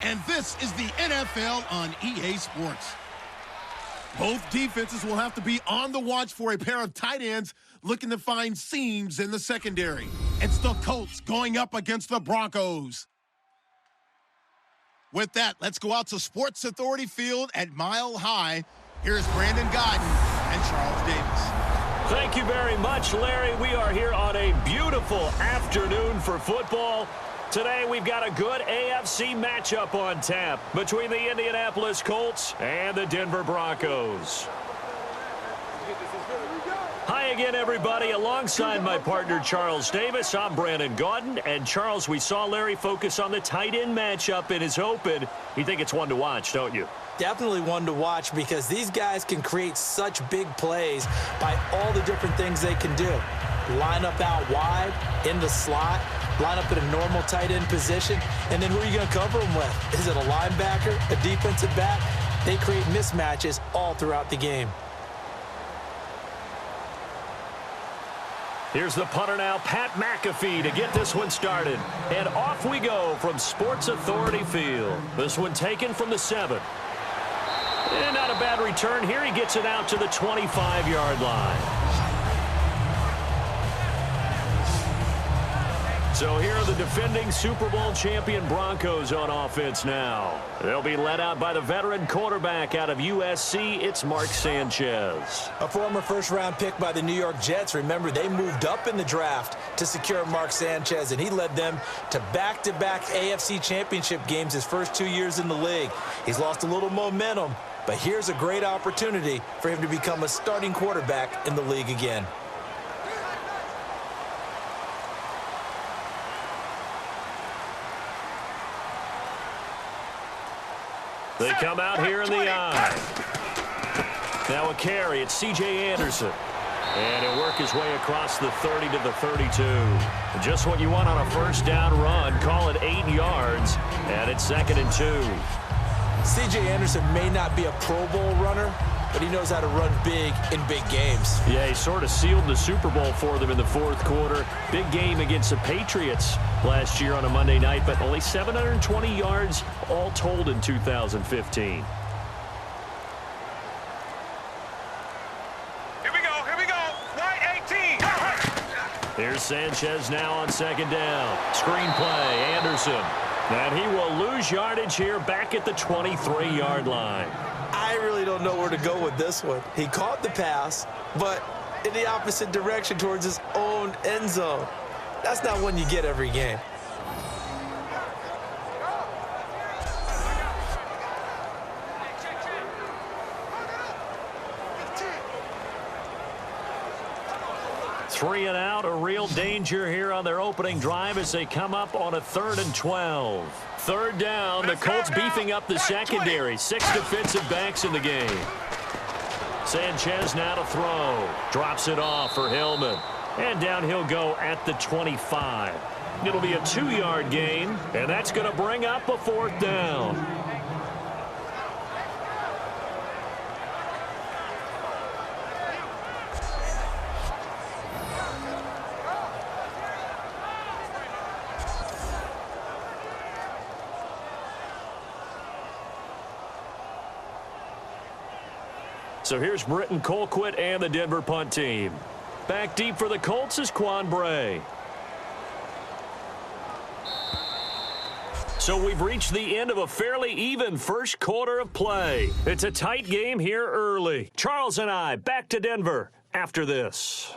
and this is the NFL on EA Sports. Both defenses will have to be on the watch for a pair of tight ends looking to find seams in the secondary. It's the Colts going up against the Broncos. With that, let's go out to Sports Authority Field at Mile High. Here's Brandon Gaudin and Charles Davis. Thank you very much, Larry. We are here on a beautiful afternoon for football. Today, we've got a good AFC matchup on tap between the Indianapolis Colts and the Denver Broncos. Hi again, everybody. Alongside my partner, Charles Davis, I'm Brandon Gaudin. And, Charles, we saw Larry focus on the tight end matchup in his open. You think it's one to watch, don't you? Definitely one to watch because these guys can create such big plays by all the different things they can do. Line up out wide, in the slot, line up in a normal tight end position, and then who are you going to cover them with? Is it a linebacker, a defensive back? They create mismatches all throughout the game. Here's the punter now, Pat McAfee, to get this one started. And off we go from Sports Authority Field. This one taken from the 7. And not a bad return here. He gets it out to the 25-yard line. So here are the defending Super Bowl champion Broncos on offense now. They'll be led out by the veteran quarterback out of USC. It's Mark Sanchez. A former first-round pick by the New York Jets. Remember, they moved up in the draft to secure Mark Sanchez, and he led them to back-to-back AFC championship games his first 2 years in the league. He's lost a little momentum, but here's a great opportunity for him to become a starting quarterback in the league again. They come out here in the eye. Now a carry. It's C.J. Anderson. And he'll work his way across the 30 to the 32. Just what you want on a first down run. Call it 8 yards. And it's 2nd and 2. C.J. Anderson may not be a Pro Bowl runner, but he knows how to run big in big games. Yeah, he sort of sealed the Super Bowl for them in the fourth quarter. Big game against the Patriots last year on a Monday night, but only 720 yards all told in 2015. Here we go. White 18. Here's Sanchez now on 2nd down. Screen play, Anderson. And he will lose yardage here back at the 23-yard line. I really don't know where to go with this one. He caught the pass, but in the opposite direction towards his own end zone. That's not one you get every game. Three and out, a real danger here on their opening drive as they come up on a 3rd and 12. 3rd down, the Colts beefing up the secondary. 6 defensive backs in the game. Sanchez now to throw. Drops it off for Hillman. And down he'll go at the 25. It'll be a 2-yard gain, and that's going to bring up a 4th down. So here's Britton Colquitt and the Denver punt team. Back deep for the Colts is Quan Bray. So we've reached the end of a fairly even first quarter of play. It's a tight game here early. Charles and I back to Denver after this.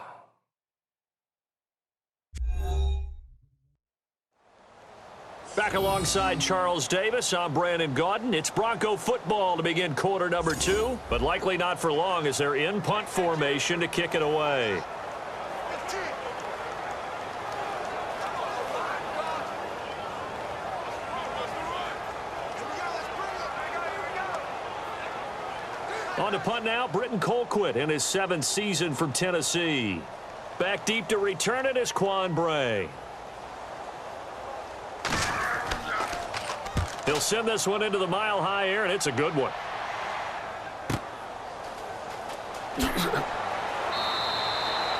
Back alongside Charles Davis, I'm Brandon Gaudin. It's Bronco football to begin quarter number 2, but likely not for long as they're in punt formation to kick it away. On to punt now, Britton Colquitt in his 7th season from Tennessee. Back deep to return it is Quan Bray. He'll send this one into the mile-high air, and it's a good one.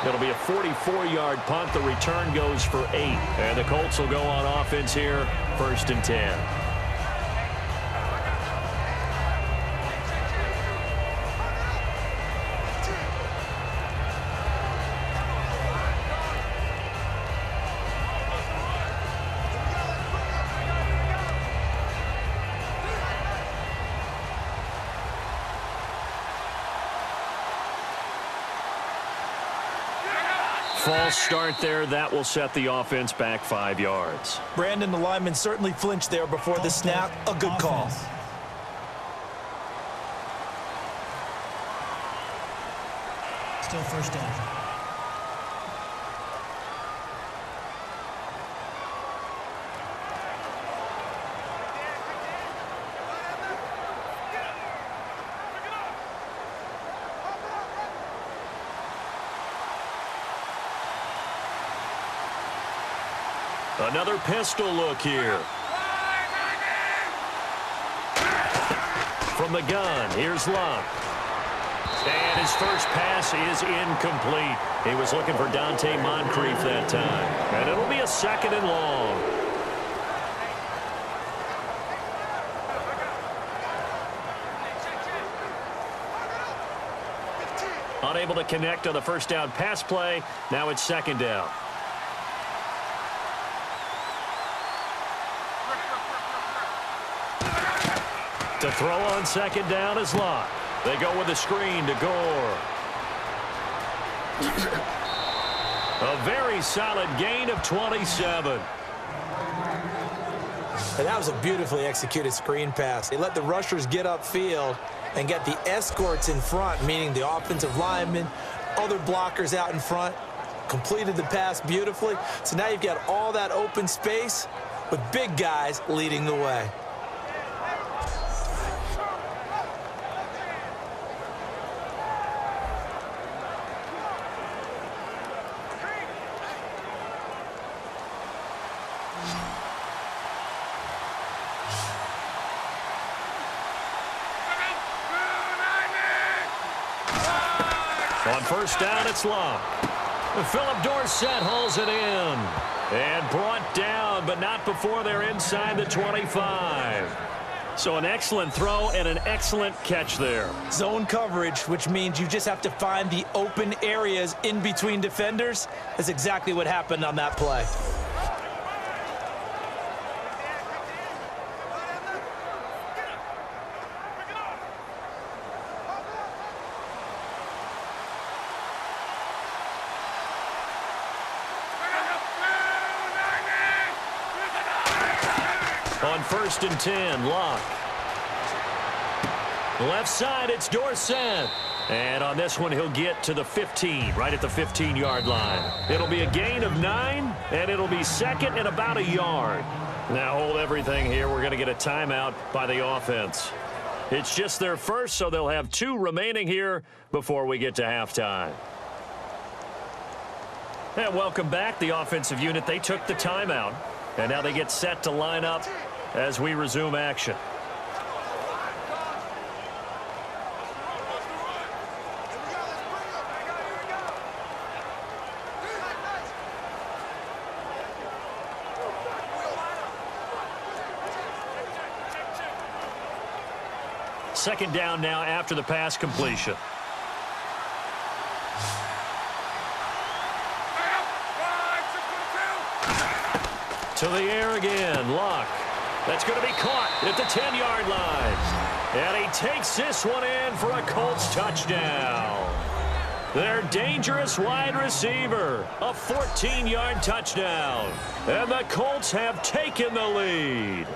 It'll be a 44-yard punt. The return goes for 8. And the Colts will go on offense here, 1st and 10. false start there. That will set the offense back 5 yards. Brandon, the lineman certainly flinched there before the snap. A good call. Still first down. Another pistol look here. From the gun, here's Luck. And his first pass is incomplete. He was looking for Dante Moncrief that time. And it'll be a 2nd and long. Unable to connect on the first down pass play. Now it's 2nd down. To throw on 2nd down is Locke. They go with a screen to Gore. A very solid gain of 27. And that was a beautifully executed screen pass. They let the rushers get upfield and get the escorts in front, meaning the offensive linemen, other blockers out in front, completed the pass beautifully. So now you've got all that open space with big guys leading the way. On first down, it's Locke. Philip Dorsett hauls it in. And brought down, but not before they're inside the 25. So an excellent throw and an excellent catch there. Zone coverage, which means you just have to find the open areas in between defenders. That's exactly what happened on that play. On 1st and 10, Locke. Left side, it's Dorsett. And on this one, he'll get to the 15, right at the 15-yard line. It'll be a gain of 9, and it'll be 2nd and about a yard. Now hold everything here. We're going to get a timeout by the offense. It's just their first, so they'll have 2 remaining here before we get to halftime. And welcome back, the offensive unit. They took the timeout, and now they get set to line up as we resume action. Second down now after the pass completion. To the air again, Locke. That's going to be caught at the 10-yard line. And he takes this one in for a Colts touchdown. Their dangerous wide receiver, a 14-yard touchdown. And the Colts have taken the lead.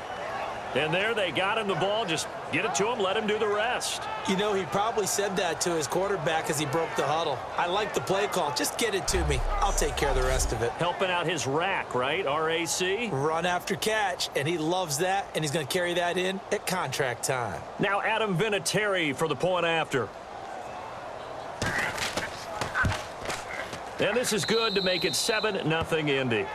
And there they got him the ball. Just get it to him, let him do the rest. You know, he probably said that to his quarterback as he broke the huddle. I like the play call. Just get it to me. I'll take care of the rest of it. Helping out his rack, right? RAC? Run after catch, and he loves that, and he's going to carry that in at contract time. Now Adam Vinatieri for the point after. And this is good to make it 7-0 Indy.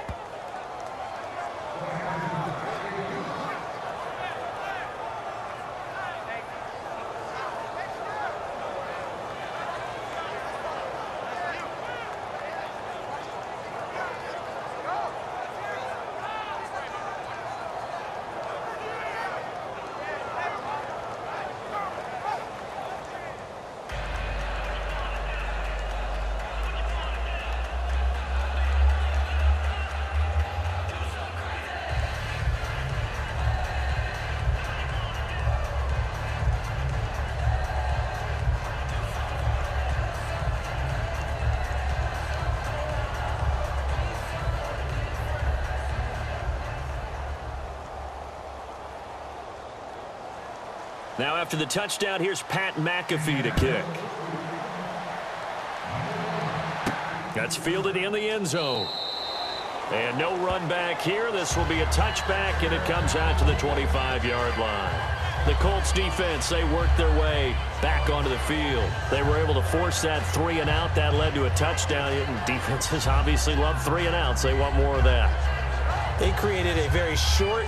Now after the touchdown, here's Pat McAfee to kick. That's fielded in the end zone. And no run back here. This will be a touchback, and it comes out to the 25-yard line. The Colts defense, they worked their way back onto the field. They were able to force that 3-and-out. That led to a touchdown. Defenses obviously love 3-and-outs. They want more of that. They created a very short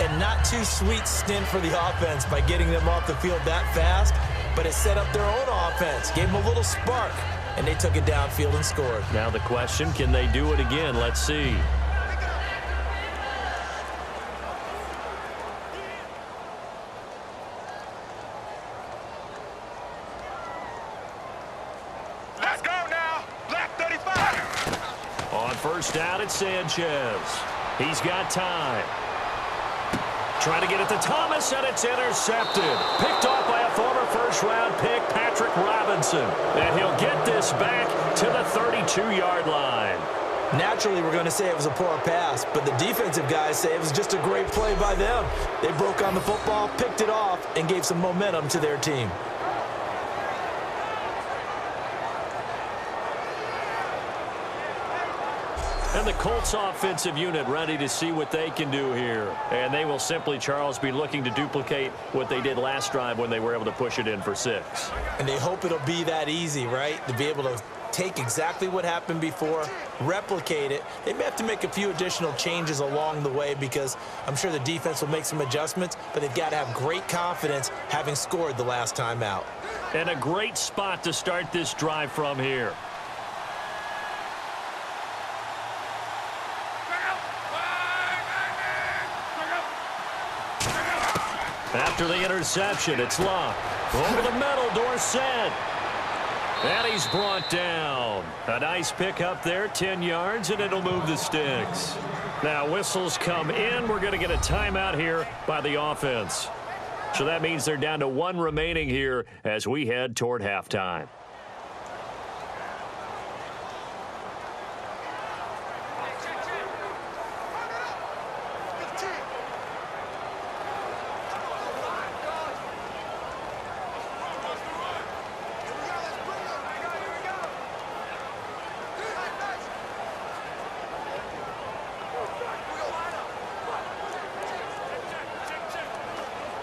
and not too sweet stint for the offense by getting them off the field that fast, but it set up their own offense, gave them a little spark, and they took it downfield and scored. Now the question, can they do it again? Let's see. Let's go now. Black 35. On first down, it's Sanchez. He's got time. Trying to get it to Thomas, and it's intercepted. Picked off by a former first-round pick, Patrick Robinson. And he'll get this back to the 32-yard line. Naturally, we're going to say it was a poor pass, but the defensive guys say it was just a great play by them. They broke on the football, picked it off, and gave some momentum to their team. And the Colts offensive unit ready to see what they can do here. And they will simply, Charles, be looking to duplicate what they did last drive when they were able to push it in for 6. And they hope it'll be that easy, right? To be able to take exactly what happened before, replicate it. They may have to make a few additional changes along the way because I'm sure the defense will make some adjustments, but they've got to have great confidence having scored the last time out. And a great spot to start this drive from here. After the interception, it's Luck. Over the middle, Dorsett. And he's brought down. A nice pick up there, 10 yards, and it'll move the sticks. Now whistles come in. We're going to get a timeout here by the offense. So that means they're down to 1 remaining here as we head toward halftime.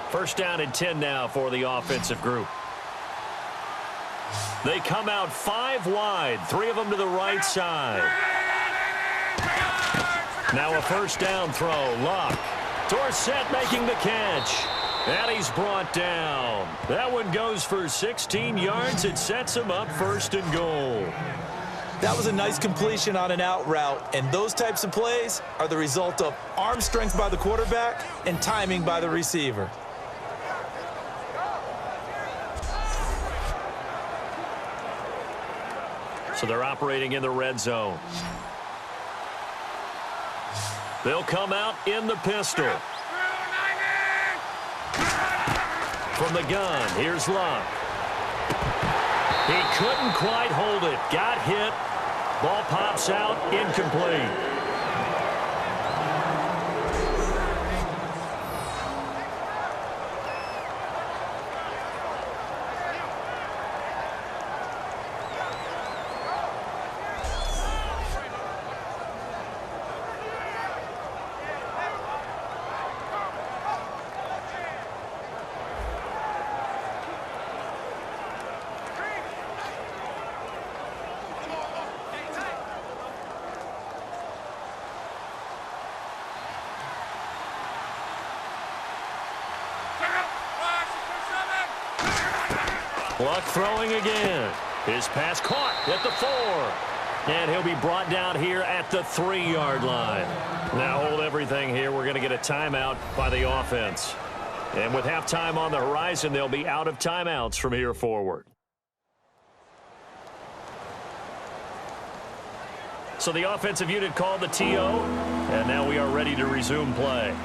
First down and 10 now for the offensive group. They come out 5 wide, 3 of them to the right side. Now a first down throw, Luck. Dorsett making the catch. And he's brought down. That one goes for 16 yards. It sets him up 1st and goal. That was a nice completion on an out route, and those types of plays are the result of arm strength by the quarterback and timing by the receiver. So they're operating in the red zone. They'll come out in the pistol. From the gun, here's Luck. He couldn't quite hold it. Got hit. Ball pops out, incomplete. Luck throwing again. His pass caught at the 4. And he'll be brought down here at the 3-yard line. Now hold everything here. We're going to get a timeout by the offense. And with halftime on the horizon, they'll be out of timeouts from here forward. So the offensive unit called the TO. And now we are ready to resume play.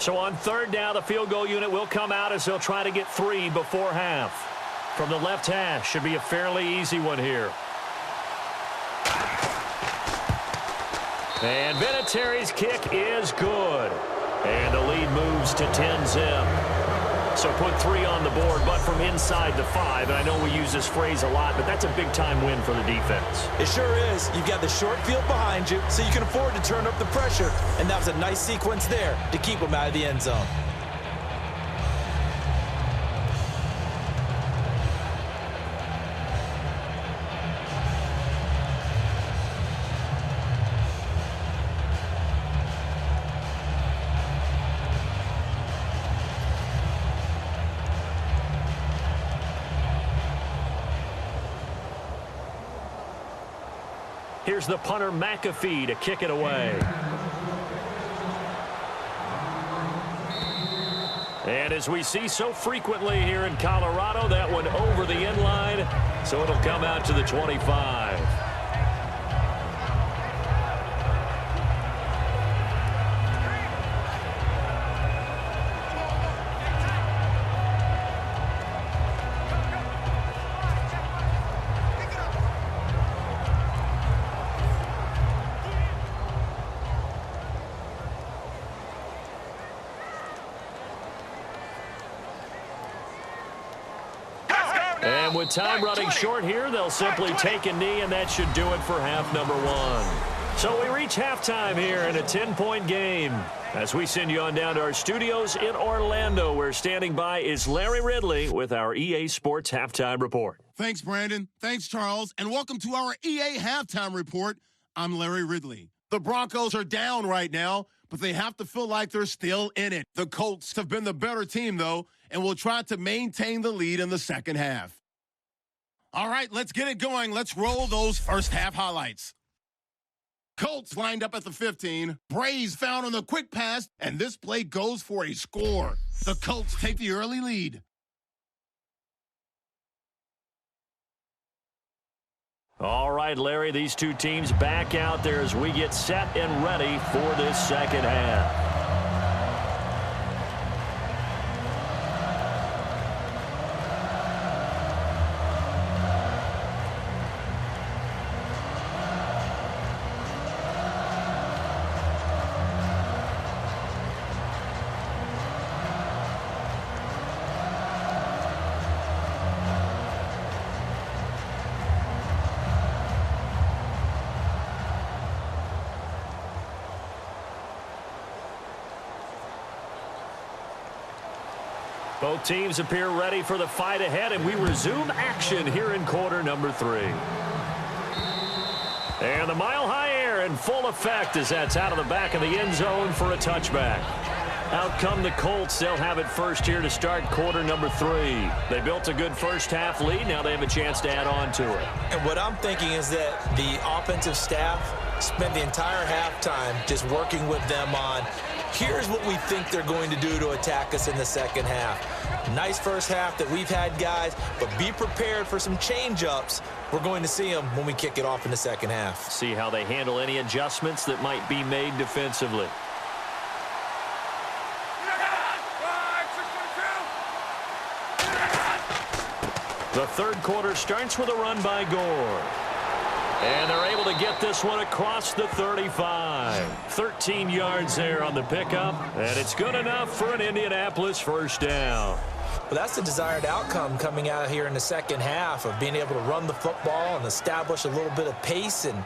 So on third down, the field goal unit will come out as they'll try to get 3 before half. From the left hash, should be a fairly easy one here. And Vinatieri's kick is good. And the lead moves to 10-zip. So put 3 on the board, but from inside the 5. And I know we use this phrase a lot, but that's a big-time win for the defense. It sure is. You've got the short field behind you, so you can afford to turn up the pressure. And that was a nice sequence there to keep them out of the end zone. Here's the punter McAfee to kick it away. And as we see so frequently here in Colorado, that one over the end line, so it'll come out to the 25. And with time running short here, they'll simply take a knee, and that should do it for half number 1. So we reach halftime here in a 10-point game. As we send you on down to our studios in Orlando, where standing by is Larry Ridley with our EA Sports Halftime Report. Thanks, Brandon. Thanks, Charles. And welcome to our EA Halftime Report. I'm Larry Ridley. The Broncos are down right now, but they have to feel like they're still in it. The Colts have been the better team, though, and will try to maintain the lead in the second half. All right, let's get it going. Let's roll those first half highlights. Colts lined up at the 15. Braze found on the quick pass, and this play goes for a score. The Colts take the early lead. All right, Larry, these two teams back out there as we get set and ready for this second half. Both teams appear ready for the fight ahead, and we resume action here in quarter number 3. And the mile-high air in full effect as that's out of the back of the end zone for a touchback. Out come the Colts. They'll have it first here to start quarter number 3. They built a good first-half lead. Now they have a chance to add on to it. And what I'm thinking is that the offensive staff spent the entire halftime just working with them on, here's what we think they're going to do to attack us in the second half. Nice first half that we've had, guys, but be prepared for some change-ups. We're going to see them when we kick it off in the second half. See how they handle any adjustments that might be made defensively. The third quarter starts with a run by Gore. And they're able to get this one across the 35. 13 yards there on the pickup, and it's good enough for an Indianapolis first down. Well, that's the desired outcome coming out here in the second half of being able to run the football and establish a little bit of pace and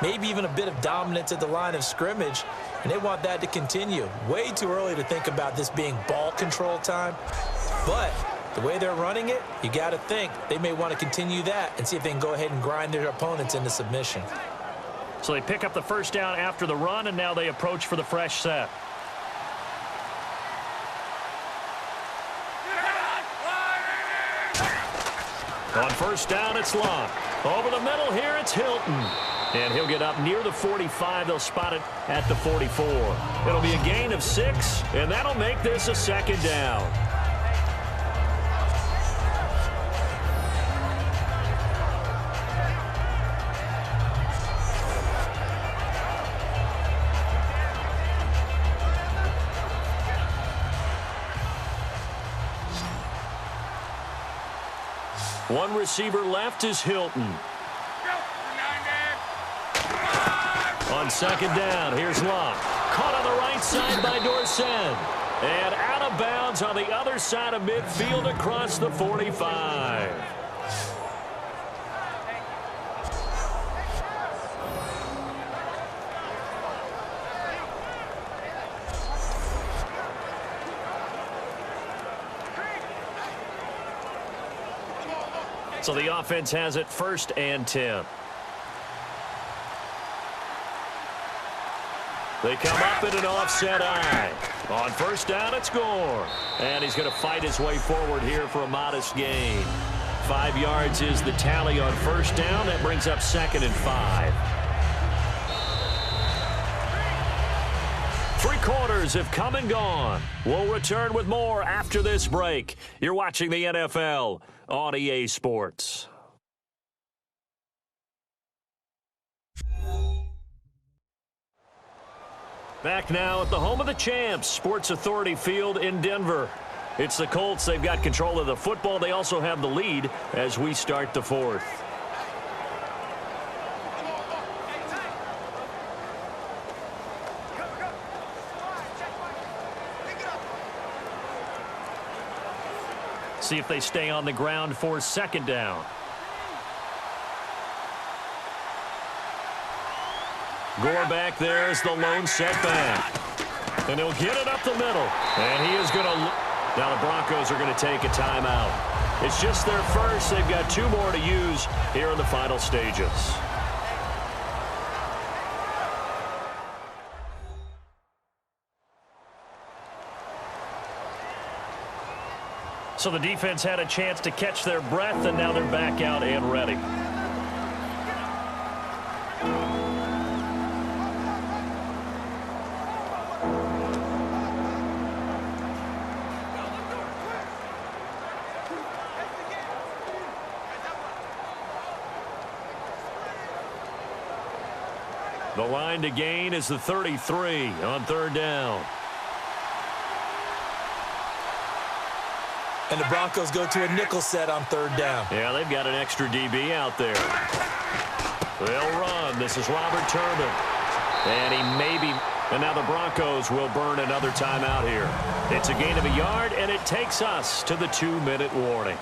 maybe even a bit of dominance at the line of scrimmage. And they want that to continue. Way too early to think about this being ball control time. But the way they're running it, you got to think they may want to continue that and see if they can go ahead and grind their opponents into submission. So they pick up the first down after the run, and now they approach for the fresh set. On first down, it's Locke. Over the middle here, it's Hilton. And he'll get up near the 45. They'll spot it at the 44. It'll be a gain of 6, and that'll make this a second down. One receiver left is Hilton. On second down, here's Locke. Caught on the right side by Dorsett. And out of bounds on the other side of midfield across the 45. So the offense has it 1st and 10. They come up in an offset eye. On 1st down, it's Gore. And he's going to fight his way forward here for a modest gain. 5 yards is the tally on 1st down. That brings up 2nd and 5. 3 quarters have come and gone. We'll return with more after this break. You're watching the NFL on EA Sports. Back now at the home of the champs, Sports Authority Field in Denver. It's the Colts. They've got control of the football. They also have the lead as we start the 4th. See if they stay on the ground for 2nd down. Gore back there is the lone setback. And he'll get it up the middle. And he is going to... Now the Broncos are going to take a timeout. It's just their first. They've got 2 more to use here in the final stages. So the defense had a chance to catch their breath, and now they're back out and ready. The line to gain is the 33 on 3rd down. And the Broncos go to a nickel set on 3rd down. Yeah, they've got an extra DB out there. They'll run. This is Robert Turbin. And he may be... And now the Broncos will burn another timeout here. It's a gain of a yard, and it takes us to the 2-minute warning.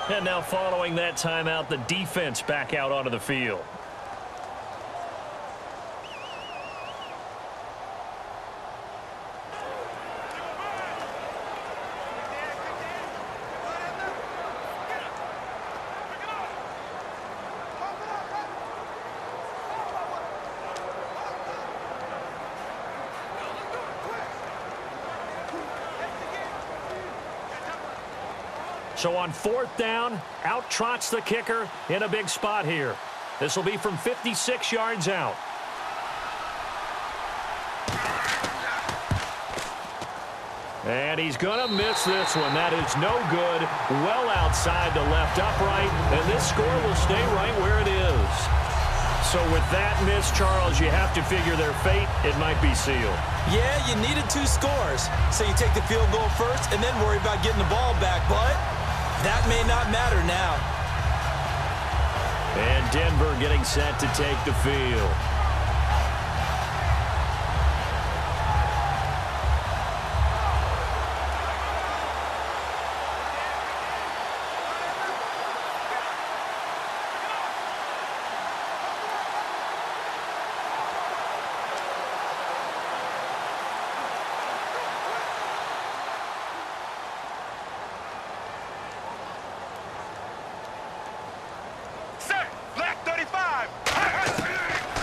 And now following that timeout, the defense back out onto the field. So on 4th down, out trots the kicker in a big spot here. This will be from 56 yards out. And he's going to miss this one. That is no good. Well outside the left upright. And this score will stay right where it is. So with that miss, Charles, you have to figure their fate. It might be sealed. Yeah, you needed 2 scores. So you take the field goal first and then worry about getting the ball back. But that may not matter now. And Denver getting set to take the field.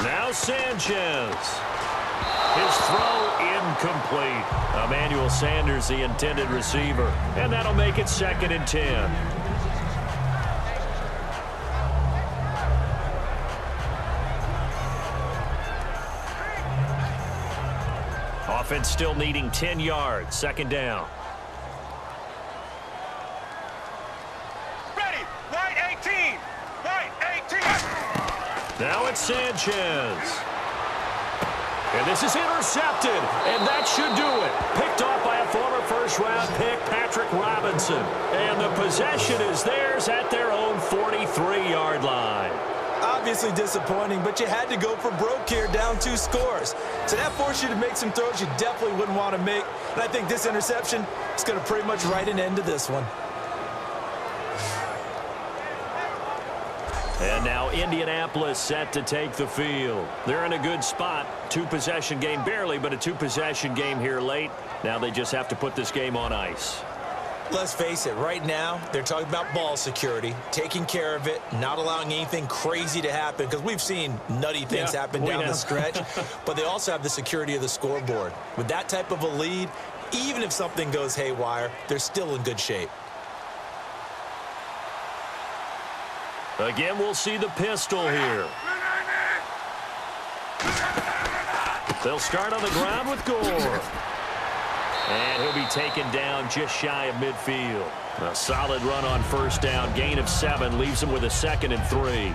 Now Sanchez. His throw incomplete. Emmanuel Sanders, the intended receiver. And that'll make it 2nd and 10. Offense still needing 10 yards. 2nd down. Ready. White 18. White 18. Now it's Sanchez. And this is intercepted, and that should do it. Picked off by a former first-round pick, Patrick Robinson. And the possession is theirs at their own 43-yard line. Obviously disappointing, but you had to go for broke here, down 2 scores. So that forced you to make some throws you definitely wouldn't want to make. And I think this interception is going to pretty much write an end to this one. And now Indianapolis set to take the field. They're in a good spot. 2-possession game barely, but a 2-possession game here late. Now they just have to put this game on ice. Let's face it, right now, they're talking about ball security, taking care of it, not allowing anything crazy to happen, because we've seen nutty things happen down the stretch, but they also have the security of the scoreboard. With that type of a lead, even if something goes haywire, they're still in good shape. Again, we'll see the pistol here. They'll start on the ground with Gore. And he'll be taken down just shy of midfield. A solid run on first down. Gain of 7 leaves him with a 2nd and 3.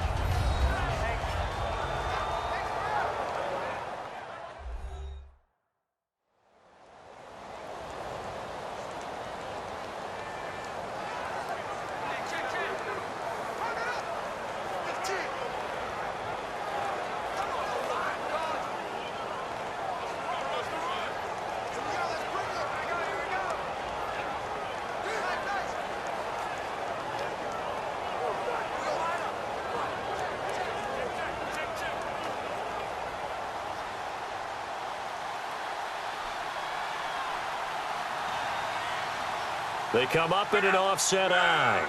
They come up in an offset eye.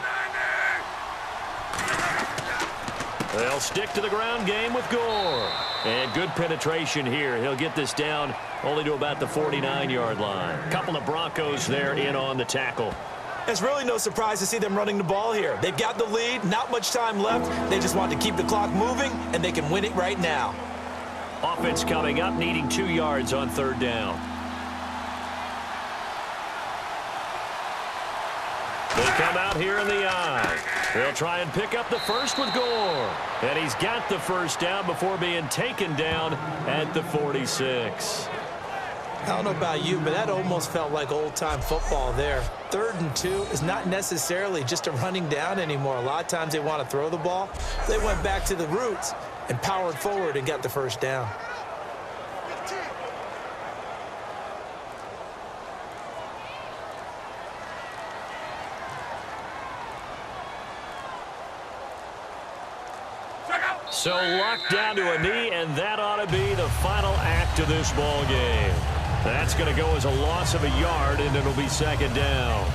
They'll stick to the ground game with Gore. And good penetration here. He'll get this down only to about the 49-yard line. A couple of Broncos there in on the tackle. It's really no surprise to see them running the ball here. They've got the lead, not much time left. They just want to keep the clock moving, and they can win it right now. Offense coming up, needing 2 yards on 3rd down. They come out here in the eye. They'll try and pick up the first with Gore. And he's got the first down before being taken down at the 46. I don't know about you, but that almost felt like old-time football there. 3rd and 2 is not necessarily just a running down anymore. A lot of times they want to throw the ball. They went back to the roots and powered forward and got the first down. So locked down to a knee, and that ought to be the final act of this ball game. That's going to go as a loss of a yard, and it'll be 2nd down.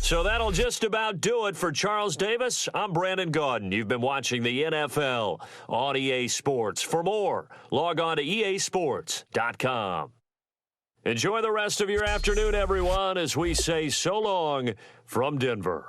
So that'll just about do it for Charles Davis. I'm Brandon Gaudin. You've been watching the NFL on EA Sports. For more, log on to easports.com. Enjoy the rest of your afternoon, everyone, as we say so long from Denver.